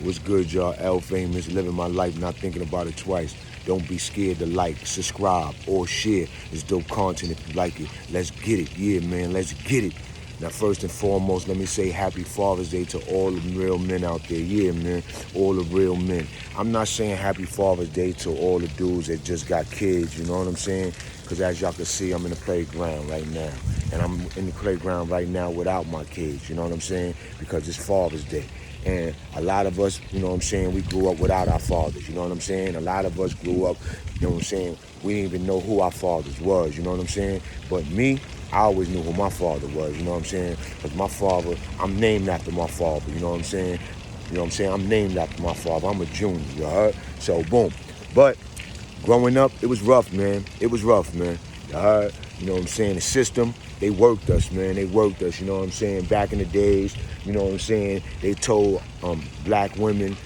What's good, y'all? L Famous, living my life, not thinking about it twice. Don't be scared to like, subscribe, or share. It's dope content if you like it. Let's get it. Yeah, man, let's get it. Now, first and foremost, let me say happy Father's Day to all the real men out there. Yeah, man, all the real men. I'm not saying happy Father's Day to all the dudes that just got kids, you know what I'm saying? Because as y'all can see, I'm in the playground right now. And I'm in the playground right now without my kids, you know what I'm saying? Because it's Father's Day. And a lot of us, you know what I'm saying, we grew up without our fathers, you know what I'm saying? A lot of us grew up, you know what I'm saying, we didn't even know who our fathers was, you know what I'm saying? But me, I always knew who my father was, you know what I'm saying? Because my father, I'm named after my father, you know what I'm saying? You know what I'm saying? I'm named after my father. I'm a junior, you heard? So, boom. But growing up, it was rough, man. It was rough, man. You heard? You know what I'm saying? The system, they worked us, man. They worked us, you know what I'm saying? Back in the days, you know what I'm saying? They told black women,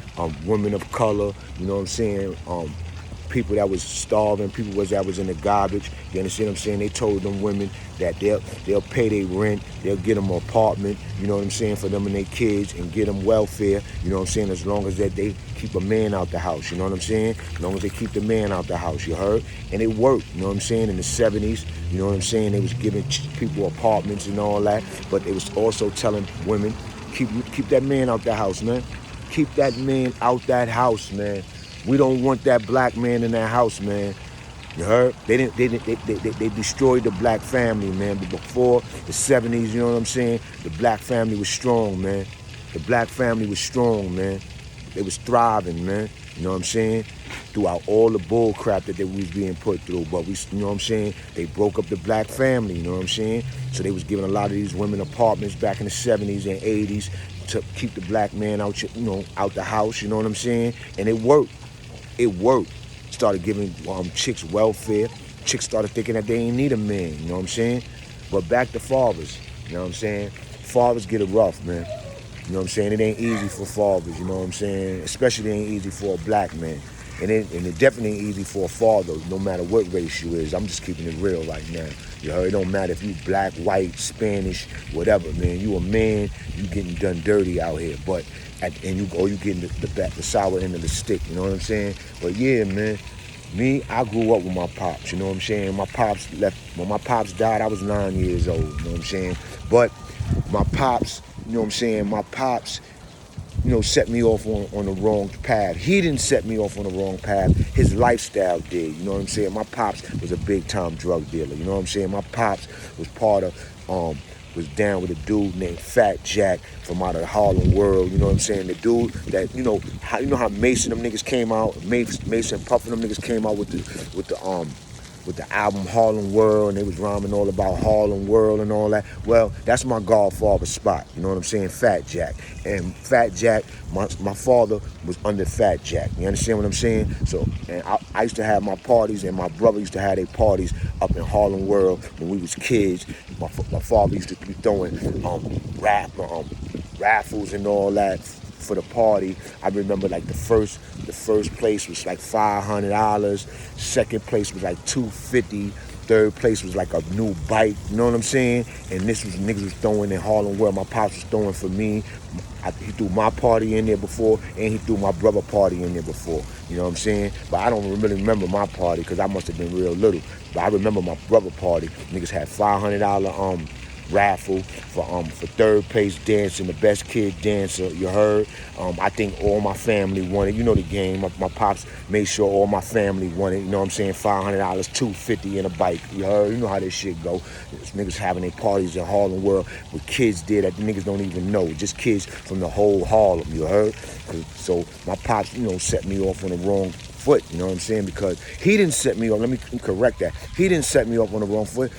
women of color, you know what I'm saying? People that was starving, people that was in the garbage. You understand what I'm saying? They told them women that they'll pay their rent, they'll get them an apartment, you know what I'm saying, for them and their kids, and get them welfare, you know what I'm saying, as long as that they keep a man out the house, you know what I'm saying? As long as they keep the man out the house, you heard? And it worked, you know what I'm saying? In the 70s, you know what I'm saying? They was giving people apartments and all that, but they was also telling women, keep that man out the house, man. Keep that man out that house, man. We don't want that black man in that house, man. You heard? They destroyed the black family, man. But before the 70s, you know what I'm saying? The black family was strong, man. The black family was strong, man. They was thriving, man. You know what I'm saying? Throughout all the bull crap that they was being put through. But we, you know what I'm saying? They broke up the black family, you know what I'm saying? So they was giving a lot of these women apartments back in the 70s and 80s to keep the black man out, you know, out the house, you know what I'm saying? And it worked. It worked. Started giving chicks welfare. Chicks started thinking that they ain't need a man, you know what I'm saying? But back to fathers, you know what I'm saying? Fathers get it rough, man. You know what I'm saying? It ain't easy for fathers, you know what I'm saying? Especially it ain't easy for a black man. And it definitely ain't easy for a father, no matter what race you is. I'm just keeping it real right now. You heard? It don't matter if you black, white, Spanish, whatever, man. You a man, you getting done dirty out here. But you getting the sour end of the stick, you know what I'm saying? But yeah, man. Me, I grew up with my pops, you know what I'm saying? My pops left, when my pops died, I was 9 years old, you know what I'm saying? But my pops, you know what I'm saying? My pops, you know, set me off on the wrong path. He didn't set me off on the wrong path. His lifestyle did, you know what I'm saying? My pops was a big time drug dealer, you know what I'm saying? My pops was part of, was down with a dude named Fat Jack from out of the Harlem world, you know what I'm saying? The dude that, you know how Mason them niggas came out, Mason Puff and them niggas came out with the album Harlem World, and they was rhyming all about Harlem World and all that. Well, that's my godfather's spot, you know what I'm saying? Fat Jack. And Fat Jack, my father was under Fat Jack. You understand what I'm saying? So, and I used to have my parties, and my brother used to have their parties up in Harlem World when we was kids. My father used to be throwing raffles and all that for the party. I remember like the first place was like $500, second place was like $250, third place was like a new bike, you know what I'm saying? And this was niggas was throwing in Harlem World. My pops was throwing for me. He threw my party in there before, and he threw my brother party in there before, you know what I'm saying? But I don't really remember my party because I must have been real little. But I remember my brother party. Niggas had $500 raffle for third place dancing, the best kid dancer, you heard? I think all my family won it. You know the game. My pops made sure all my family won it, you know what I'm saying? $500, $250 in a bike, you heard? You know how this shit go. This niggas having their parties in Harlem World with kids there that the niggas don't even know, just kids from the whole Harlem, you heard? So my pops, you know, set me off on the wrong foot, you know what I'm saying? Because he didn't set me off, let me correct that. He didn't set me off on the wrong foot.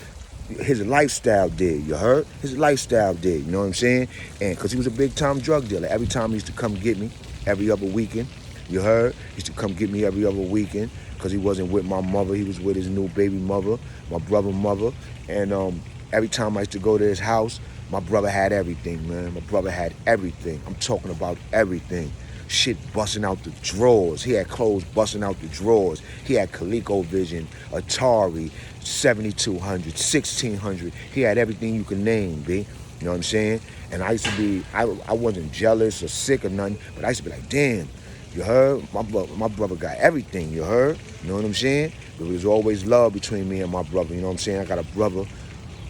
His lifestyle did, you heard? His lifestyle did, you know what I'm saying? And because he was a big time drug dealer. Every time he used to come get me, every other weekend, you heard? He used to come get me every other weekend because he wasn't with my mother. He was with his new baby mother, my brother's mother. And every time I used to go to his house, my brother had everything, man. My brother had everything. I'm talking about everything. Shit busting out the drawers. He had clothes busting out the drawers. He had ColecoVision, Atari, 7200, 1600. He had everything you can name, B. You know what I'm saying? And I used to be, I wasn't jealous or sick or nothing, but I used to be like, damn, you heard? My brother got everything, you heard? You know what I'm saying? There was always love between me and my brother, you know what I'm saying? I got a brother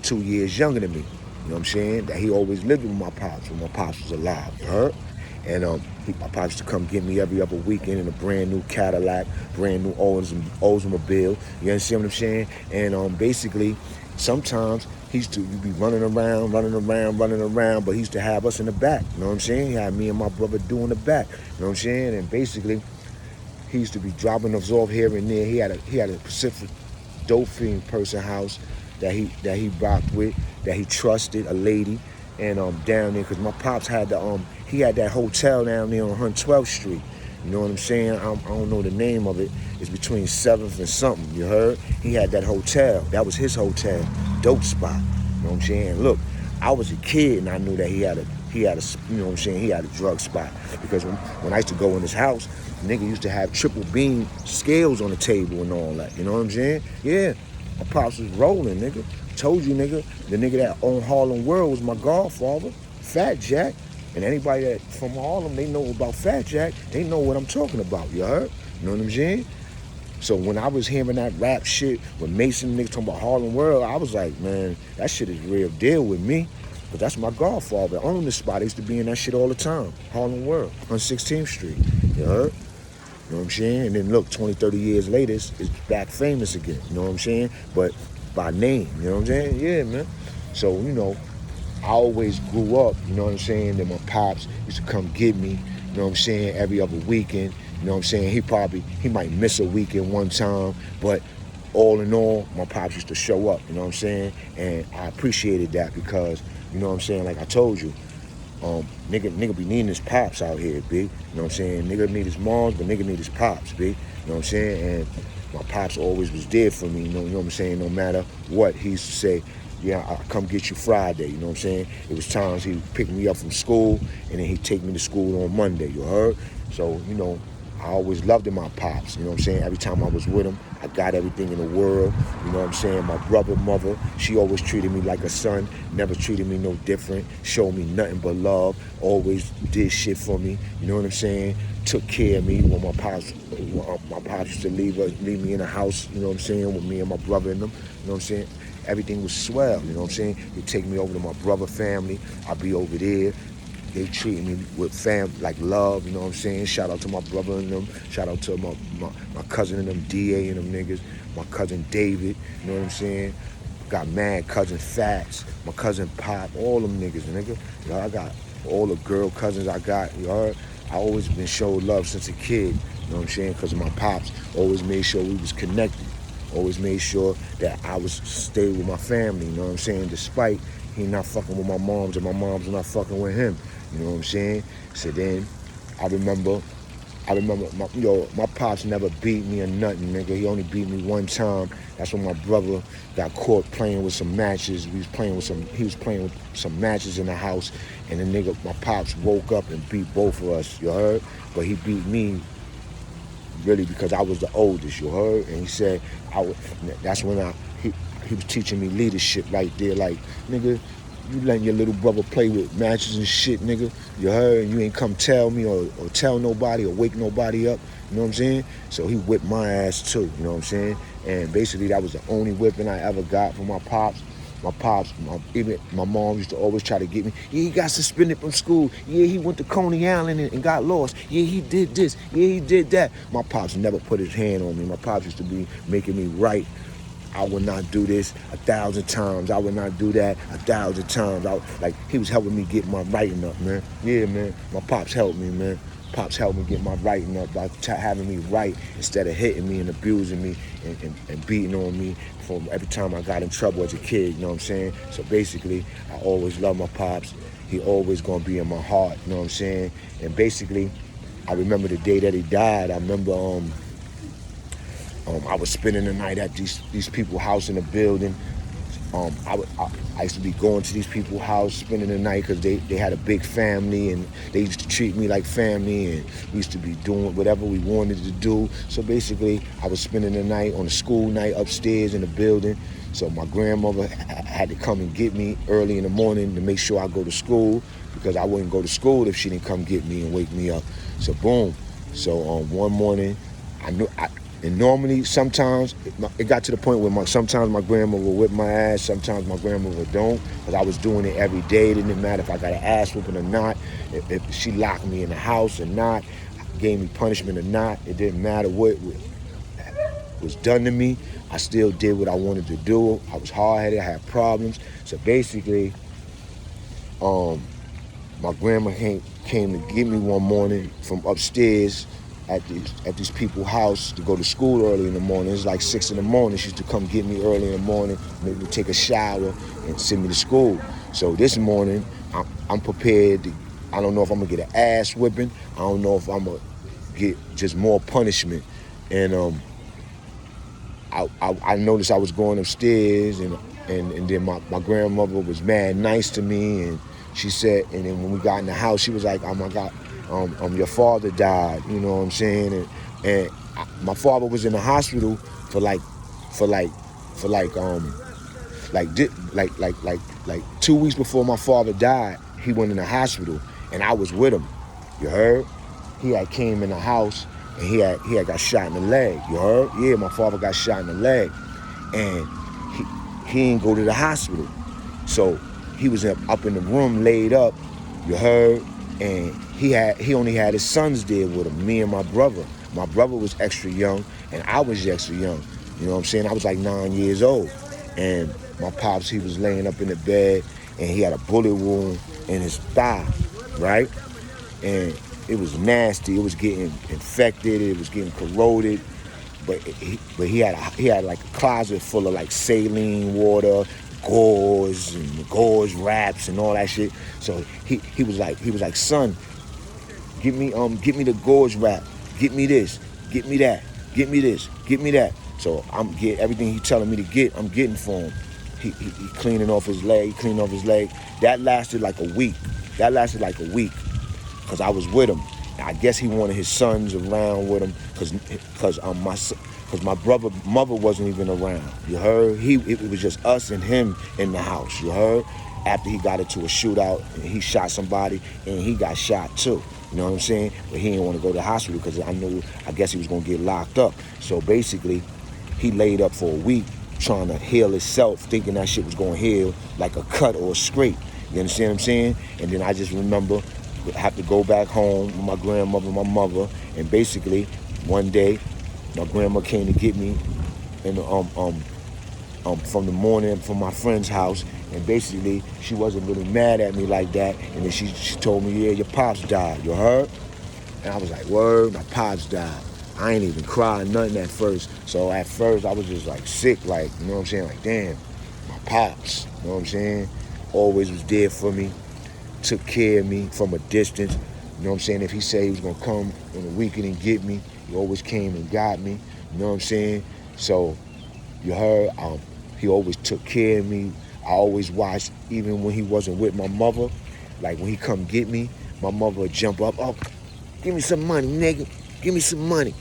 2 years younger than me, you know what I'm saying? That he always lived with my pops when my pops was alive, you heard? And my pops used to come get me every other weekend in a brand new Cadillac, brand new Oldsmobile, you understand what I'm saying? And basically, sometimes he used to be running around, but he used to have us in the back, you know what I'm saying? He had me and my brother doing the back, you know what I'm saying? And basically, he used to be dropping us off here and there. He had a Pacific dope fiend person house that he rocked with, that he trusted, a lady, and down there, because my pops had he had that hotel down there on 112th Street. You know what I'm saying? I don't know the name of it. It's between 7th and something, you heard? He had that hotel. That was his hotel. Dope spot. You know what I'm saying? Look, I was a kid and I knew that he had a, you know what I'm saying, he had a drug spot. Because when I used to go in his house, the nigga used to have triple beam scales on the table and all that. You know what I'm saying? Yeah. My pops was rolling, nigga. Told you, nigga, the nigga that owned Harlem World was my godfather, Fat Jack. And anybody that from Harlem, they know about Fat Jack. They know what I'm talking about, you heard? You know what I'm saying? So when I was hearing that rap shit with Mason niggas talking about Harlem World, I was like, man, that shit is real deal with me. But that's my godfather. Owned this spot. I used to be in that shit all the time. Harlem World on 16th Street. You heard? You know what I'm saying? And then look, 20, 30 years later, it's back famous again. You know what I'm saying? But by name, you know what I'm saying? Yeah, man. So, you know, I always grew up, you know what I'm saying, that my pops used to come get me, you know what I'm saying, every other weekend. You know what I'm saying? He might miss a weekend one time, but all in all, my pops used to show up, you know what I'm saying? And I appreciated that because, you know what I'm saying, like I told you, nigga be needing his pops out here, B. You know what I'm saying? Nigga need his moms, but nigga need his pops, B. You know what I'm saying? And my pops always was there for me, you know what I'm saying? No matter what, he used to say, yeah, I'll come get you Friday, you know what I'm saying? It was times he would pick me up from school, and then he'd take me to school on Monday, you heard? So, you know, I always loved my pops, you know what I'm saying? Every time I was with him, I got everything in the world, you know what I'm saying? My brother, mother, she always treated me like a son, never treated me no different, showed me nothing but love, always did shit for me, you know what I'm saying? Took care of me when my pops used to leave me in the house, you know what I'm saying, with me and my brother in them, you know what I'm saying? Everything was swell, you know what I'm saying? He'd take me over to my brother family, I'd be over there. They treated me with like love, you know what I'm saying? Shout out to my brother and them. Shout out to my cousin and them, DA and them niggas. My cousin David, you know what I'm saying? Got mad cousin Fats, my cousin Pop, all them niggas, nigga. You know, I got all the girl cousins I got, you heard? I always been showed love since a kid, you know what I'm saying? Because my pops always made sure we was connected. Always made sure that I was stayed with my family, you know what I'm saying? Despite he not fucking with my moms and my moms not fucking with him. You know what I'm saying? So then I remember my pops never beat me or nothing, nigga. He only beat me one time. That's when my brother got caught playing with some matches. He was playing with some matches in the house, and the nigga, my pops woke up and beat both of us, you heard? But he beat me really because I was the oldest, you heard? And he said that's when he was teaching me leadership right there, like, nigga, you letting your little brother play with matches and shit, nigga. You heard? You ain't come tell me or tell nobody or wake nobody up. You know what I'm saying? So he whipped my ass too. You know what I'm saying? And basically that was the only whipping I ever got from my pops. Even my mom used to always try to get me. Yeah, he got suspended from school. Yeah, he went to Coney Island and got lost. Yeah, he did this. Yeah, he did that. My pops never put his hand on me. My pops used to be making me right. I would not do this 1,000 times. I would not do that 1,000 times. He was helping me get my writing up, man. Yeah, man. My pops helped me, man. Pops helped me get my writing up by having me write instead of hitting me and abusing me and beating on me from every time I got in trouble as a kid, you know what I'm saying? So basically, I always love my pops. He always gonna be in my heart, you know what I'm saying? And basically, I remember the day that he died. I remember I was spending the night at these people's house in the building. I used to be going to these people's house, spending the night because they had a big family and they used to treat me like family, and we used to be doing whatever we wanted to do. So basically, I was spending the night on a school night upstairs in the building, So my grandmother had to come and get me early in the morning to make sure I go to school, because I wouldn't go to school if she didn't come get me and wake me up. So boom. So one morning, and normally sometimes it got to the point where sometimes my grandmother would whip my ass, sometimes my grandmother don't, because I was doing it every day. It didn't matter if I got an ass whooping or not, if she locked me in the house or not, gave me punishment or not. It didn't matter what was done to me. I still did what I wanted to do. I was hard-headed, I had problems. So basically, my grandma came to get me one morning from upstairs at these people's house to go to school early in the morning. It's like 6 in the morning. She used to come get me early in the morning, make me take a shower, and send me to school. So this morning, I'm prepared to, I don't know if I'm going to get an ass whipping. I don't know if I'm going to get just more punishment. And I noticed I was going upstairs, and then my grandmother was mad nice to me, and she said, and then when we got in the house, she was like, "Oh my God, your father died." You know what I'm saying? And my father was in the hospital for like 2 weeks before my father died. He went in the hospital, and I was with him. You heard? He had came in the house, and he had got shot in the leg. You heard? Yeah, my father got shot in the leg, and he didn't go to the hospital, so he was up in the room laid up. You heard? And he only had his sons there with him, me and my brother. My brother was extra young, and I was extra young. You know what I'm saying? I was like 9 years old, and my pops, he was laying up in the bed, and he had a bullet wound in his thigh, right? And it was nasty. It was getting infected. It was getting corroded. But he had like a closet full of like saline water, gauze and gauze wraps and all that shit. So he was like, "Son, get me the gauze wrap. Get me this. Get me that. Get me this. Get me that." So I'm get everything he telling me to get. I'm getting for him. He cleaning off his leg. Cleaning off his leg. That lasted like a week. Because I was with him. I guess he wanted his sons around with him, because my brother mother wasn't even around. You heard? It was just us and him in the house. You heard? After he got into a shootout, and he shot somebody, and he got shot too. You know what I'm saying? But he didn't want to go to the hospital because I guess he was going to get locked up. So basically, he laid up for a week trying to heal himself, thinking that shit was going to heal like a cut or a scrape. You understand what I'm saying? And then I just remember have to go back home with my grandmother and my mother, and basically one day my grandma came to get me in from the morning from my friend's house, and basically she wasn't really mad at me like that, and then she told me, "Yeah, your pops died, you heard?" And I was like, "Word, my pops died." I ain't even crying nothing at first. So at first I was just like sick, like, you know what I'm saying, like, damn, my pops, you know what I'm saying, always was there for me, took care of me from a distance. You know what I'm saying? If he said he was going to come on the weekend and get me, he always came and got me. You know what I'm saying? So, you heard, he always took care of me. I always watched, even when he wasn't with my mother. Like, when he come get me, my mother would jump up, "Oh, give me some money, nigga. Give me some money."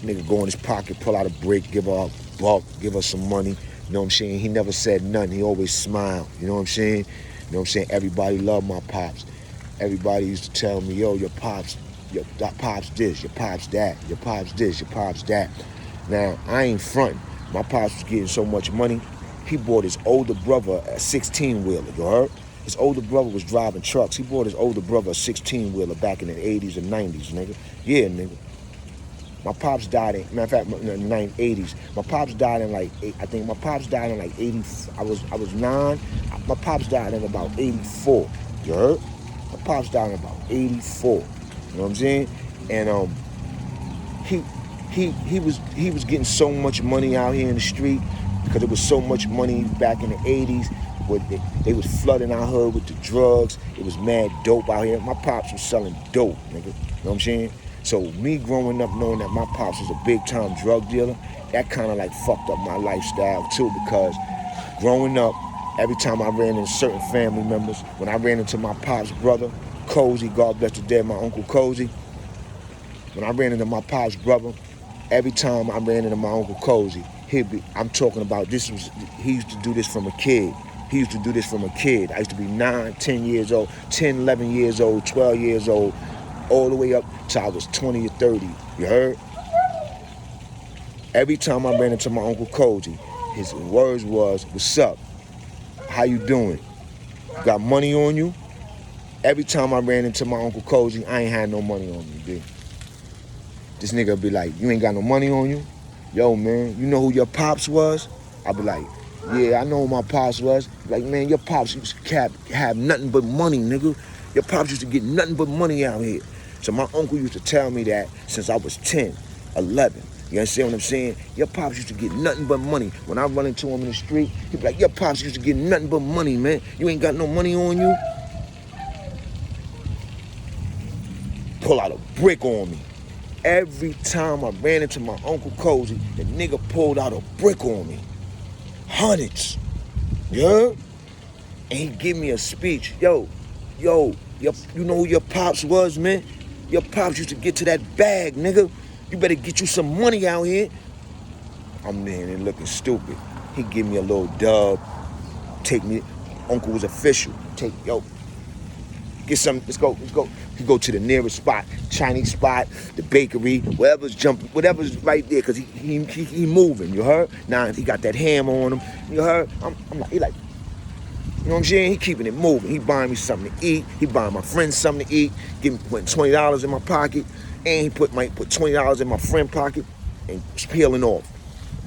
Nigga go in his pocket, pull out a brick, give her a buck, give her some money. You know what I'm saying? He never said nothing. He always smiled. You know what I'm saying? You know what I'm saying? Everybody loved my pops. Everybody used to tell me, "Yo, your pops this, your pops that, your pops this, your pops that." Now, I ain't fronting. My pops was getting so much money, he bought his older brother a 16-wheeler, you heard? His older brother was driving trucks. He bought his older brother a 16-wheeler back in the 80s and 90s, nigga. Yeah, nigga. My pops died in, matter of fact, in the 80s. My pops died in like, I think my pops died in like 80, I was 9. My pops died in about 84, you heard? My pops died in about 84, you know what I'm saying? And he was getting so much money out here in the street, because there was so much money back in the 80s. They was flooding our hood with the drugs. It was mad dope out here. My pops was selling dope, nigga, you know what I'm saying? So me growing up knowing that my pops was a big-time drug dealer, that kind of like fucked up my lifestyle too, because growing up, every time I ran into certain family members, when I ran into my pops' brother, Cozy, God bless the dead, my Uncle Cozy, when I ran into my pops' brother, every time I ran into my Uncle Cozy, I'm talking about he used to do this from a kid. He used to do this from a kid. I used to be 9, 10 years old, 10, 11 years old, 12 years old, all the way up till I was 20 or 30. You heard? Every time I ran into my Uncle Koji, his words was, "What's up? How you doing? Got money on you?" Every time I ran into my Uncle Koji, I ain't had no money on me, B. This nigga would be like, "You ain't got no money on you? Yo, man, you know who your pops was?" I'd be like, "Yeah, I know who my pops was." Like, "Man, your pops used to have nothing but money, nigga. Your pops used to get nothing but money out here." So my uncle used to tell me that since I was 10, 11. You understand what I'm saying? Your pops used to get nothing but money. When I run into him in the street, he'd be like, "Your pops used to get nothing but money, man. You ain't got no money on you?" Pull out a brick on me. Every time I ran into my Uncle Cozy, the nigga pulled out a brick on me. Hundreds. Yeah? And he give me a speech. Yo, you know who your pops was, man? Your pops used to get to that bag, nigga. You better get you some money out here. I'm there and looking stupid. He give me a little dub. Take me. Uncle was official. Get some, let's go. He go to the nearest spot, Chinese spot, the bakery, whatever's right there, cause he moving, you heard? Now he got that hammer on him, you heard? I'm like, he like, you know what I'm saying? He keeping it moving. He buying me something to eat. He buying my friends something to eat. Putting $20 in my pocket, and he might put $20 in my friend pocket, and peeling off.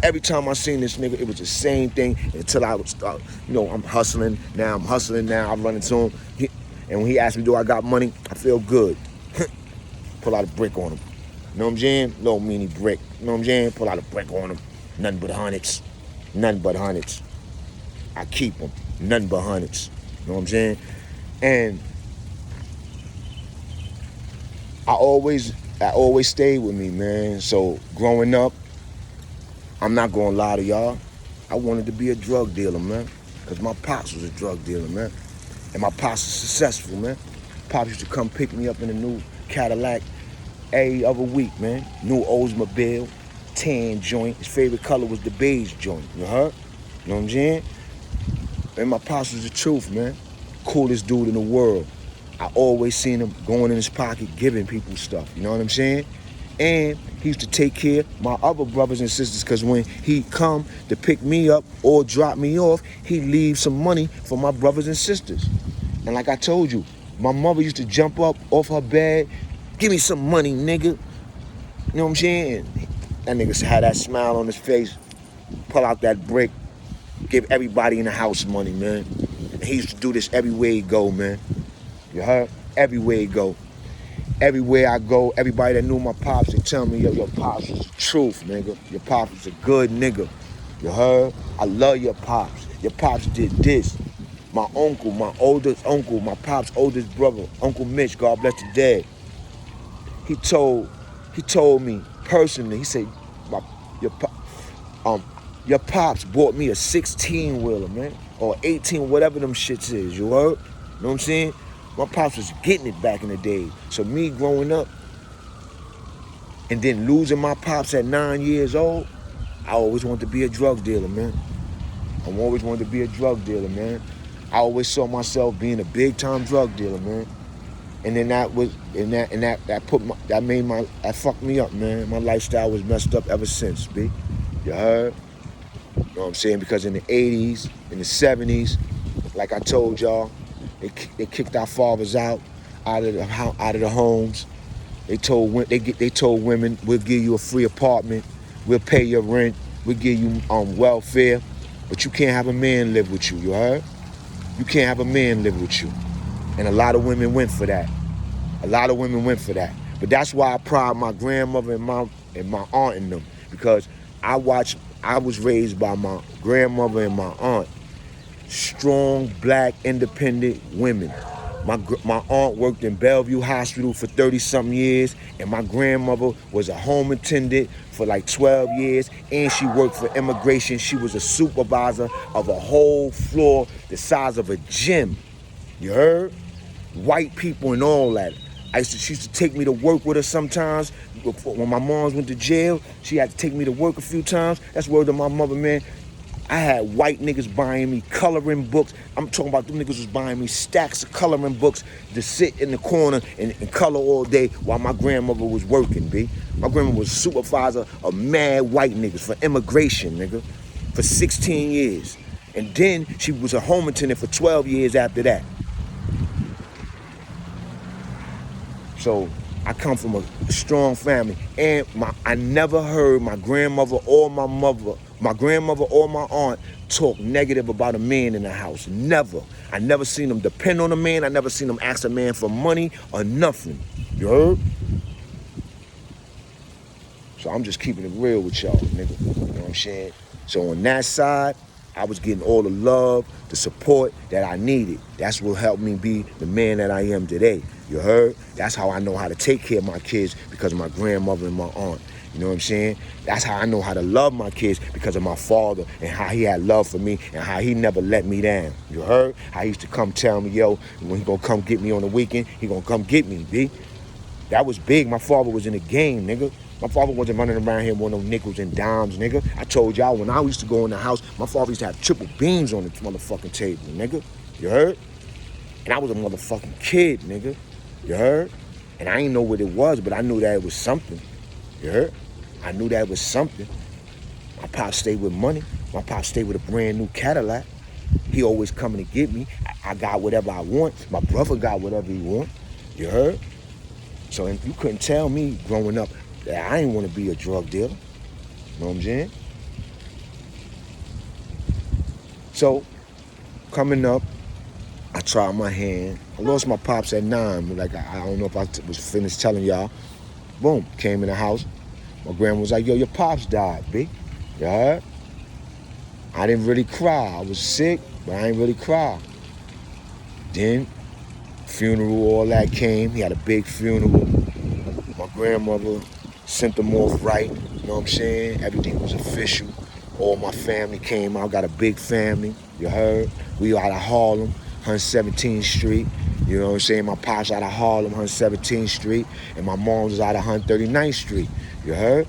Every time I seen this nigga, it was the same thing until I would start, I'm hustling. Now I'm running to him. And when he asked me, do I got money? I feel good. Pull out a brick on him. You know what I'm saying? Little mini brick. You know what I'm saying? Pull out a brick on him. Nothing but hundreds. Nothing but hundreds. I keep them. Nothing but hundreds. You know what I'm saying? And I always stayed with me, man. So growing up, I'm not gonna lie to y'all, I wanted to be a drug dealer, man. Because my pops was a drug dealer, man. And my pops is successful, man. Pops used to come pick me up in a new Cadillac every other week, man. New Oldsmobile, tan joint. His favorite color was the beige joint, you heard? You know what I'm saying? And my pops was the truth, man. Coolest dude in the world. I always seen him going in his pocket, giving people stuff, you know what I'm saying? And he used to take care of my other brothers and sisters, because when he come to pick me up or drop me off, he leave some money for my brothers and sisters. And like I told you, my mother used to jump up off her bed, "Give me some money, nigga." You know what I'm saying? And that nigga had that smile on his face, pull out that brick, give everybody in the house money, man. And he used to do this everywhere he go, man. You heard? Everywhere he go. Everywhere I go, everybody that knew my pops, they tell me, "Yo, your pops is the truth, nigga. Your pops is a good nigga. You heard? I love your pops. Your pops did this." My uncle, my oldest uncle, my pops' oldest brother, Uncle Mitch, God bless the dead. He told me personally, he said, your pops bought me a 16-wheeler, man, or 18, whatever them shits is, you heard? You know what I'm saying? My pops was getting it back in the day. So me growing up and then losing my pops at 9 years old, I always wanted to be a drug dealer, man. I always wanted to be a drug dealer, man. I always saw myself being a big-time drug dealer, man. And then that fucked me up, man. My lifestyle was messed up ever since, B. You heard? You know what I'm saying? Because in the 80s, in the 70s, like I told y'all, they kicked our fathers out of the homes. They told women, "We'll give you a free apartment, we'll pay your rent, we'll give you welfare, but you can't have a man live with you." You heard? You can't have a man live with you. And a lot of women went for that. But that's why I pride my grandmother and my aunt in them, because I was raised by my grandmother and my aunt. Strong, black, independent women. My aunt worked in Bellevue Hospital for 30-something years, and my grandmother was a home attendant for like 12 years, and she worked for immigration. She was a supervisor of a whole floor the size of a gym. You heard? White people and all that. She used to take me to work with her sometimes. When my moms went to jail, she had to take me to work a few times. That's word to my mother, man. I had white niggas buying me coloring books. I'm talking about them niggas was buying me stacks of coloring books to sit in the corner and color all day while my grandmother was working, B. My grandmother was a supervisor of mad white niggas for immigration, nigga, for 16 years. And then she was a home attendant for 12 years after that. So I come from a strong family, and I never heard my grandmother or my aunt talk negative about a man in the house. Never. I never seen them depend on a man. I never seen them ask a man for money or nothing. You heard? So I'm just keeping it real with y'all, nigga. You know what I'm saying? So on that side, I was getting all the love, the support that I needed. That's what helped me be the man that I am today. You heard? That's how I know how to take care of my kids, because of my grandmother and my aunt. You know what I'm saying? That's how I know how to love my kids, because of my father and how he had love for me and how he never let me down. You heard? How he used to come tell me, yo, when he gonna come get me on the weekend, he gonna come get me, B. That was big. My father was in the game, nigga. My father wasn't running around here with no nickels and dimes, nigga. I told y'all, when I used to go in the house, my father used to have triple beams on the motherfucking table, nigga. You heard? And I was a motherfucking kid, nigga. You heard? And I ain't know what it was, but I knew that it was something. You heard? I knew that it was something. My pop stayed with money. My pop stayed with a brand new Cadillac. He always coming to get me. I got whatever I want. My brother got whatever he want. You heard? So you couldn't tell me growing up that I ain't want to be a drug dealer. You know what I'm saying? So, coming up, I tried my hand. I lost my pops at 9. Like, I don't know if I was finished telling y'all. Boom, came in the house. My grandma was like, yo, your pops died, B. You heard? I didn't really cry. I was sick, but I ain't really cry. Then, funeral, all that came. He had a big funeral. My grandmother sent them off right. You know what I'm saying? Everything was official. All my family came out. Got a big family. You heard? We out of Harlem, 117th Street. You know what I'm saying? My pops out of Harlem, 117th Street. And my mom was out of 139th Street. You heard?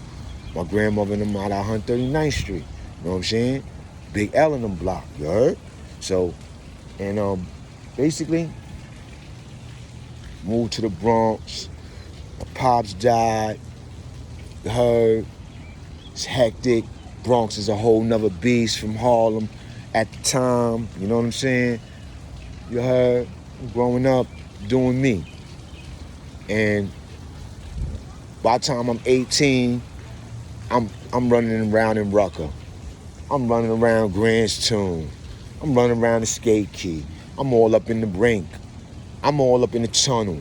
My grandmother and them out of 139th Street. You know what I'm saying? Big L in them block. You heard? So, and basically, moved to the Bronx. My pops died. You heard? It's hectic. Bronx is a whole nother beast from Harlem at the time. You know what I'm saying? You heard? Growing up, doing me. And by the time I'm 18, I'm running around in Rucker. I'm running around Grant's Tomb. I'm running around the Skate Key. I'm all up in the Brink. I'm all up in the Tunnel.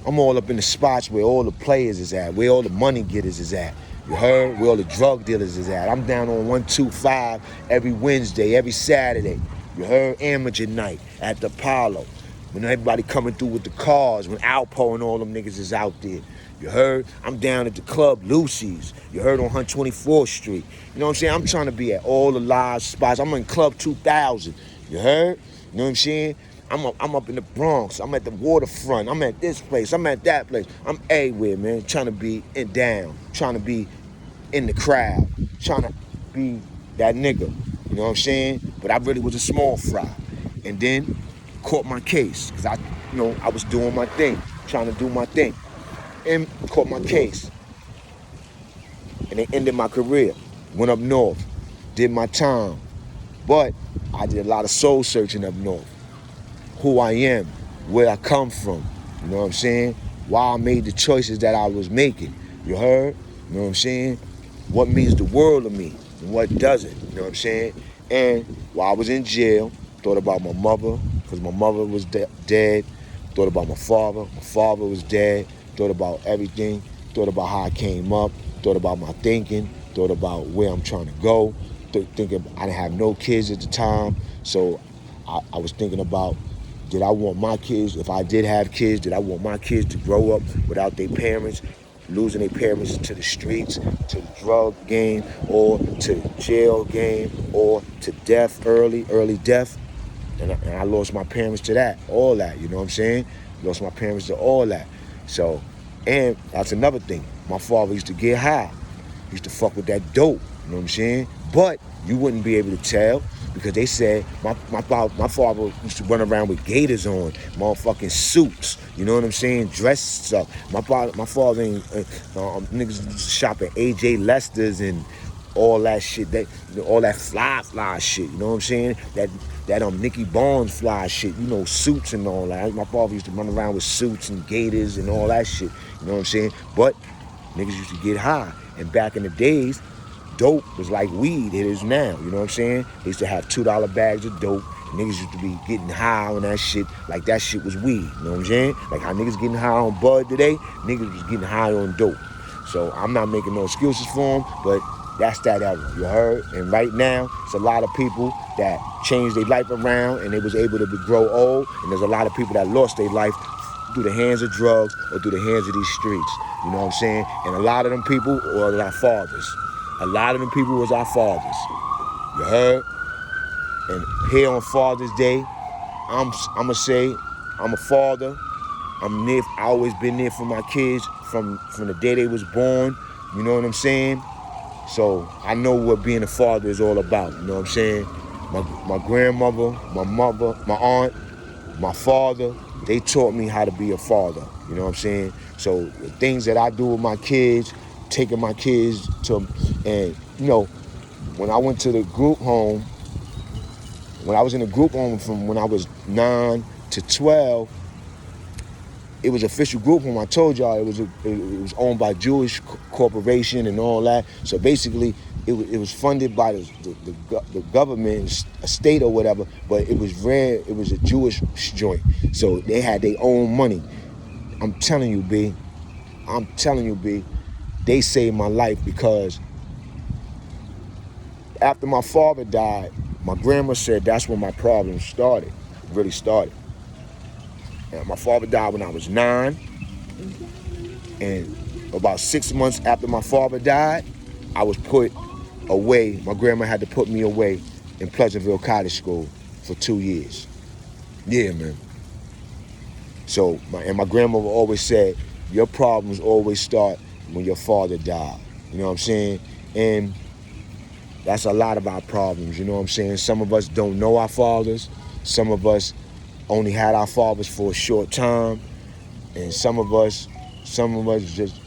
I'm all up in the spots where all the players is at, where all the money getters is at. You heard? Where all the drug dealers is at. I'm down on 125 every Wednesday, every Saturday. You heard? Amateur night at the Apollo. When everybody coming through with the cars, when Alpo and all them niggas is out there. You heard? I'm down at the club Lucy's. You heard? On 124th Street. You know what I'm saying? I'm trying to be at all the live spots. I'm in Club 2000. You heard? You know what I'm saying? I'm up in the Bronx. I'm at the waterfront. I'm at this place. I'm at that place. I'm everywhere, man. Trying to be down. Trying to be in the crowd. Trying to be that nigga. You know what I'm saying? But I really was a small fry. And then caught my case. Because I was doing my thing. Trying to do my thing. And caught my case. And they ended my career. Went up north. Did my time. But I did a lot of soul searching up north. Who I am, where I come from, you know what I'm saying? Why I made the choices that I was making, you heard? You know what I'm saying? What means the world to me and what doesn't, you know what I'm saying? And while I was in jail, thought about my mother, because my mother was dead. Thought about my father was dead. Thought about everything. Thought about how I came up. Thought about my thinking. Thought about where I'm trying to go. Thinking I didn't have no kids at the time, so I was thinking about, did I want my kids, if I did have kids, did I want my kids to grow up without their parents, losing their parents to the streets, to the drug game, or to the jail game, or to death, early death? And I lost my parents to that, all that, you know what I'm saying? Lost my parents to all that. So, and that's another thing. My father used to get high. He used to fuck with that dope. You know what I'm saying? But you wouldn't be able to tell because they said my father used to run around with gaiters on, motherfucking suits. You know what I'm saying? Dressed up. My father ain't niggas used to shop at AJ Lester's and all that shit. All that fly shit. You know what I'm saying? That Nicky Barnes fly shit. You know, suits and all that. My father used to run around with suits and gaiters and all that shit. You know what I'm saying? But niggas used to get high. And back in the days, dope was like weed it is now, you know what I'm saying? They used to have $2 bags of dope. Niggas used to be getting high on that shit like that shit was weed, you know what I'm saying? Like how niggas getting high on bud today, niggas was getting high on dope. So I'm not making no excuses for them, but that's that era, you heard? And right now, it's a lot of people that changed their life around and they was able to grow old, and there's a lot of people that lost their life through the hands of drugs or through the hands of these streets, you know what I'm saying? And a lot of them people were our fathers. A lot of them people was our fathers. You heard? And here on Father's Day, I'ma say I'm a father. I'm near. I always been there for my kids from the day they was born. You know what I'm saying? So I know what being a father is all about. You know what I'm saying? My grandmother, my mother, my aunt, my father, they taught me how to be a father. You know what I'm saying? So the things that I do with my kids, taking my kids to, and you know, when I went to the group home, when I was in the group home from when I was 9 to 12, it was official group home. I told y'all it was owned by Jewish corporation and all that. So basically, it was funded by the government, a state or whatever. But it was rare. It was a Jewish joint. So they had their own money. I'm telling you, B. They saved my life because after my father died, my grandma said that's when my problems started, really started. And my father died when I was 9. And about 6 months after my father died, I was put away. My grandma had to put me away in Pleasantville Cottage School for 2 years. Yeah, man. So, my grandmother always said, your problems always start when your father died. You know what I'm saying? And that's a lot of our problems, you know what I'm saying? Some of us don't know our fathers. Some of us only had our fathers for a short time. And some of us just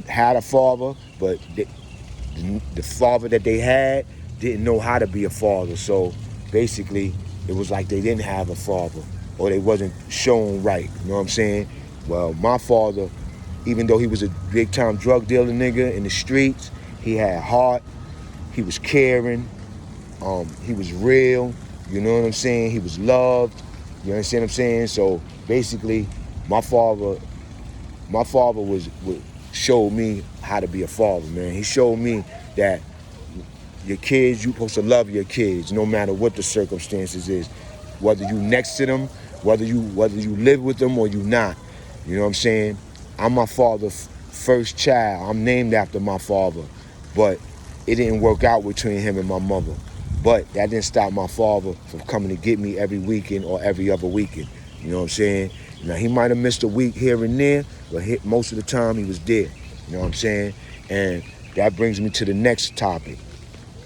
had a father, but the father that they had didn't know how to be a father. So basically, it was like they didn't have a father or they wasn't shown right, you know what I'm saying? Well, my father, even though he was a big-time drug dealer nigga in the streets, he had heart, he was caring, he was real, you know what I'm saying? He was loved, you understand what I'm saying? So basically, my father showed me how to be a father, man. He showed me that your kids, you supposed to love your kids no matter what the circumstances is. Whether you next to them, whether you live with them or you not. You know what I'm saying? I'm my father's first child. I'm named after my father. But it didn't work out between him and my mother. But that didn't stop my father from coming to get me every weekend or every other weekend. You know what I'm saying? Now, he might have missed a week here and there, but most of the time he was there. You know what I'm saying? And that brings me to the next topic.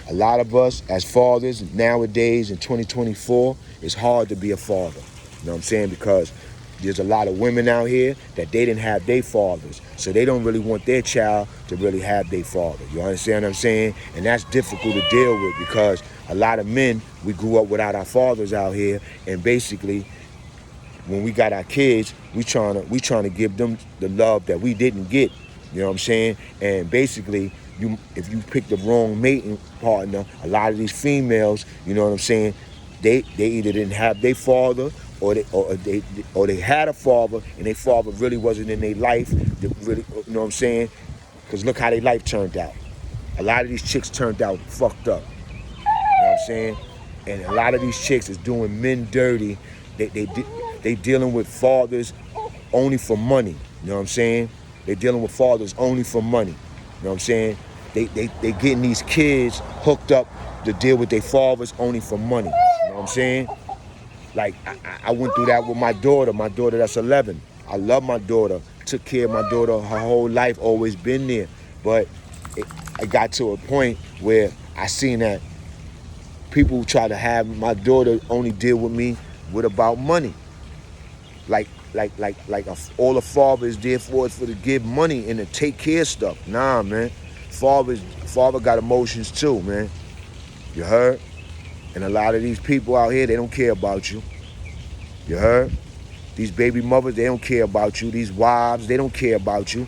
A lot of us as fathers nowadays in 2024, it's hard to be a father. You know what I'm saying? Because there's a lot of women out here that they didn't have their fathers. So they don't really want their child to really have their father. You understand what I'm saying? And that's difficult to deal with because a lot of men, we grew up without our fathers out here. And basically, when we got our kids, we trying to give them the love that we didn't get. You know what I'm saying? And basically, if you pick the wrong mating partner, a lot of these females, you know what I'm saying, they either didn't have their father or they had a father and their father really wasn't in their life. Really, you know what I'm saying? Because look how their life turned out. A lot of these chicks turned out fucked up. You know what I'm saying? And a lot of these chicks is doing men dirty. They dealing with fathers only for money. You know what I'm saying? They dealing with fathers only for money. You know what I'm saying? They getting these kids hooked up to deal with their fathers only for money. You know what I'm saying? Like, I went through that with my daughter that's 11. I love my daughter, took care of my daughter her whole life, always been there. But it got to a point where I seen that people try to have my daughter only deal with me with about money. All a father is there for is for to give money and to take care of stuff. Nah, man. Father got emotions too, man. You heard? And a lot of these people out here, they don't care about you. You heard? These baby mothers, they don't care about you. These wives, they don't care about you.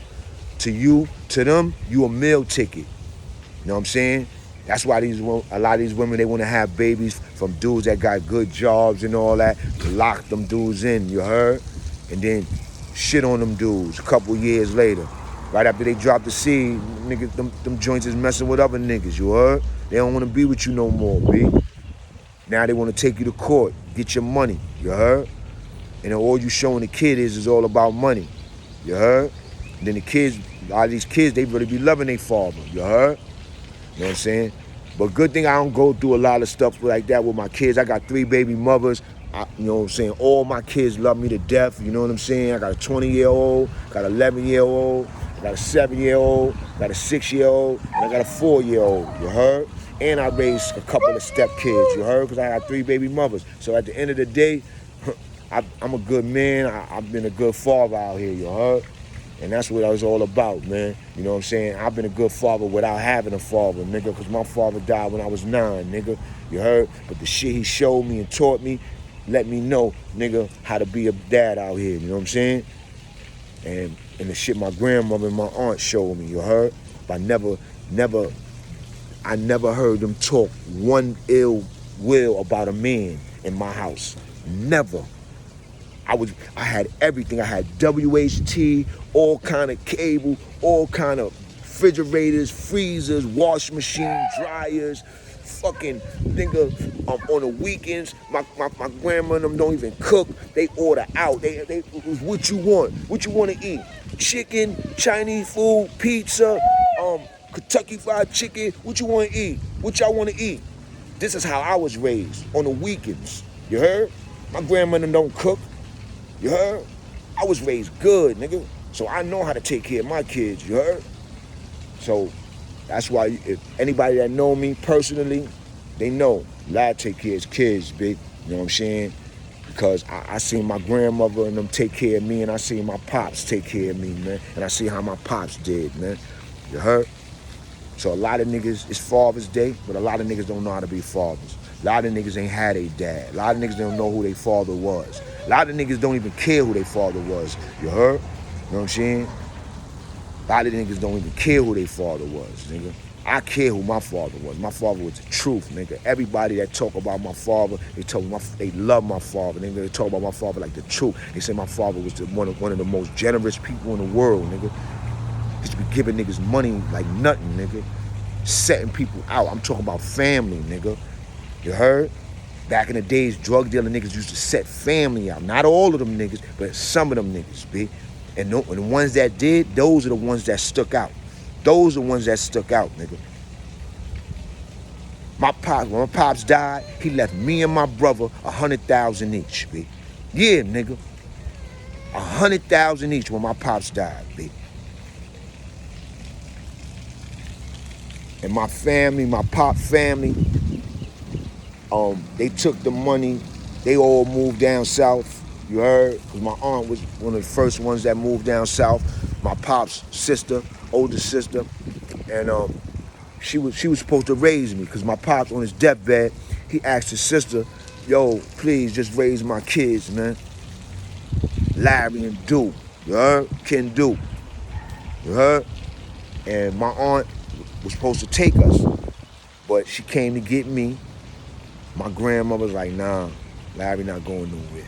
To them, you a meal ticket. You know what I'm saying? That's why a lot of these women, they want to have babies from dudes that got good jobs and all that, to lock them dudes in, you heard? And then shit on them dudes a couple years later. Right after they drop the seed, niggas, them joints is messing with other niggas, you heard? They don't want to be with you no more, B. Now they want to take you to court, get your money, you heard? And then all you showing the kid is all about money, you heard? And then the kids, a lot of these kids, they really be loving their father, you heard? You know what I'm saying? But good thing I don't go through a lot of stuff like that with my kids. I got 3 baby mothers. You know what I'm saying? All my kids love me to death. You know what I'm saying? I got a 20-year-old, got an 11-year-old, I got a 7-year-old, got a 6-year-old, and I got a 4-year-old. You heard? And I raised a couple of step kids. You heard? Because I got 3 baby mothers. So at the end of the day, I'm a good man. I've been a good father out here. You heard? And that's what I was all about, man. You know what I'm saying? I've been a good father without having a father, nigga, because my father died when I was 9, nigga. You heard? But the shit he showed me and taught me, let me know, nigga, how to be a dad out here. You know what I'm saying? And the shit my grandmother and my aunt showed me, you heard? But I never heard them talk one ill will about a man in my house. Never. I had everything. I had WHT, all kind of cable, all kind of refrigerators, freezers, washing machine, dryers, fucking nigga. On the weekends, my grandma and them don't even cook. They order out. They what you want? What you want to eat? Chicken, Chinese food, pizza, Kentucky Fried Chicken. What you want to eat? What y'all want to eat? This is how I was raised on the weekends. You heard? My grandma and them don't cook. You heard? I was raised good, nigga. So I know how to take care of my kids, you heard? So that's why if anybody that know me personally, they know Lad take care of his kids, big. You know what I'm saying? Because I seen my grandmother and them take care of me, and I seen my pops take care of me, man. And I see how my pops did, man. You heard? So a lot of niggas, it's Father's Day, but a lot of niggas don't know how to be fathers. A lot of niggas ain't had a dad. A lot of niggas don't know who their father was. A lot of niggas don't even care who their father was. You heard? You know what I'm saying? A lot of niggas don't even care who their father was, nigga. I care who my father was. My father was the truth, nigga. Everybody that talk about my father, they love my father. Nigga, they talk about my father like the truth. They say my father was one of the most generous people in the world, nigga. He used to be giving niggas money like nothing, nigga. Setting people out. I'm talking about family, nigga. You heard? Back in the days, drug dealing niggas used to set family out. Not all of them niggas, but some of them niggas, B. And the ones that did, those are the ones that stuck out. Those are the ones that stuck out, nigga. When my pops died, he left me and my brother $100,000 each, B. Yeah, nigga. $100,000 each when my pops died, B. And my family, my pop family, they took the money. They all moved down south. You heard? Because my aunt was one of the first ones that moved down south. My pop's sister, older sister, and she was supposed to raise me. Because my pops on his deathbed, he asked his sister, "Yo, please just raise my kids, man. Larry and Do, you heard? Can do, you heard?" And my aunt was supposed to take us, but she came to get me. My grandmother was like, "Nah, Larry not going nowhere.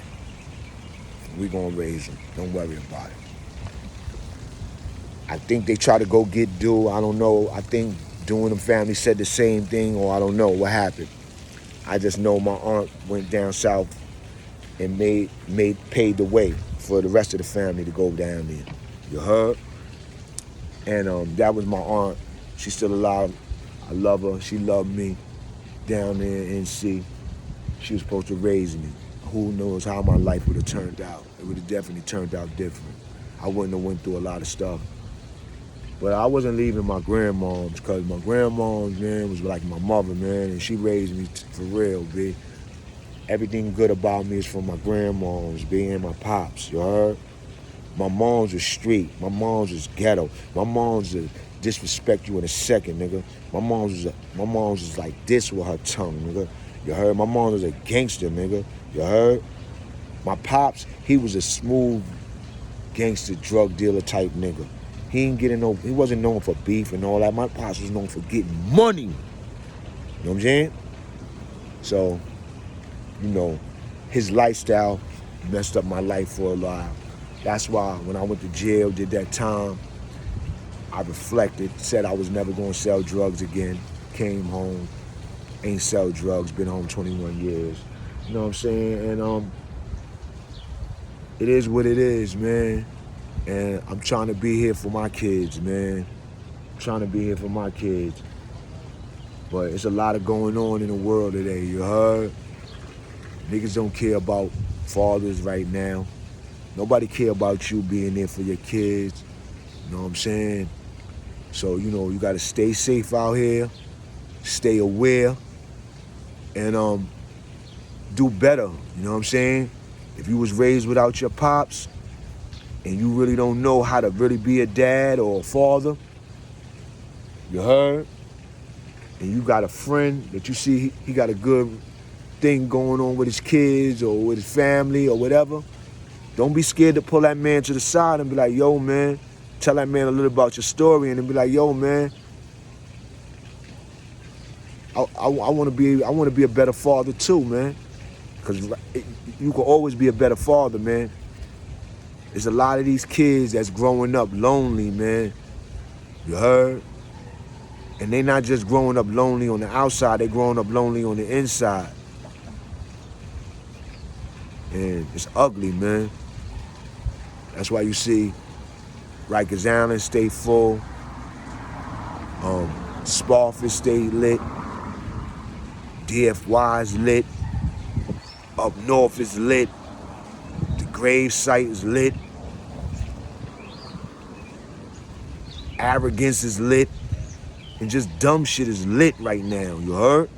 We gonna raise him. Don't worry about it." I think they tried to go get Do. I don't know. I think Do and the family said the same thing, or I don't know what happened. I just know my aunt went down south and paid the way for the rest of the family to go down there. You heard? And that was my aunt. She's still alive. I love her. She loved me down there in NC. She was supposed to raise me. Who knows how my life would have turned out. It would have definitely turned out different. I wouldn't have went through a lot of stuff. But I wasn't leaving my grandmom's, because my grandmom's, man, was like my mother, man, and she raised me for real, B. Everything good about me is from my grandmom's, B, and my pops, you heard? My mom's was street. My mom's was ghetto. My mom's will disrespect you in a second, nigga. My mom's was like this with her tongue, nigga. You heard? My mom was a gangster, nigga. You heard? My pops, he was a smooth gangster drug dealer type nigga. He wasn't known for beef and all that. My pops was known for getting money. You know what I'm saying? So, you know, his lifestyle messed up my life for a while. That's why when I went to jail, did that time, I reflected, said I was never gonna sell drugs again, came home, ain't sell drugs, been home 21 years. You know what I'm saying? And it is what it is, man. And I'm trying to be here for my kids, man. I'm trying to be here for my kids. But it's a lot of going on in the world today, you heard? Niggas don't care about fathers right now. Nobody care about you being there for your kids. You know what I'm saying? So, you know, you gotta stay safe out here, stay aware, and do better. You know what I'm saying? If you was raised without your pops, and you really don't know how to really be a dad or a father, you heard? And you got a friend that you see he got a good thing going on with his kids or with his family or whatever, don't be scared to pull that man to the side and be like, yo, man, tell that man a little about your story, and then be like, yo, man, I want to be a better father too, man. Because you can always be a better father, man. There's a lot of these kids that's growing up lonely, man. You heard? And they not just growing up lonely on the outside, they growing up lonely on the inside. And it's ugly, man. That's why you see Rikers Island stay full, Spofford stay lit, DFY is lit, up north is lit, the grave site is lit, arrogance is lit, and just dumb shit is lit right now, you heard?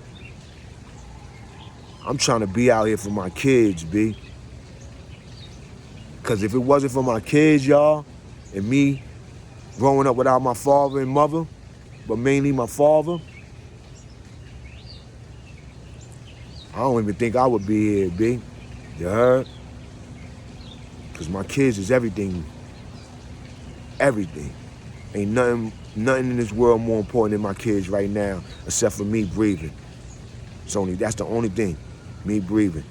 I'm trying to be out here for my kids, B. Because if it wasn't for my kids, y'all, and me growing up without my father and mother, but mainly my father, I don't even think I would be here, B. You heard? Because my kids is everything. Everything. Ain't nothing in this world more important than my kids right now, except for me breathing. That's the only thing, me breathing.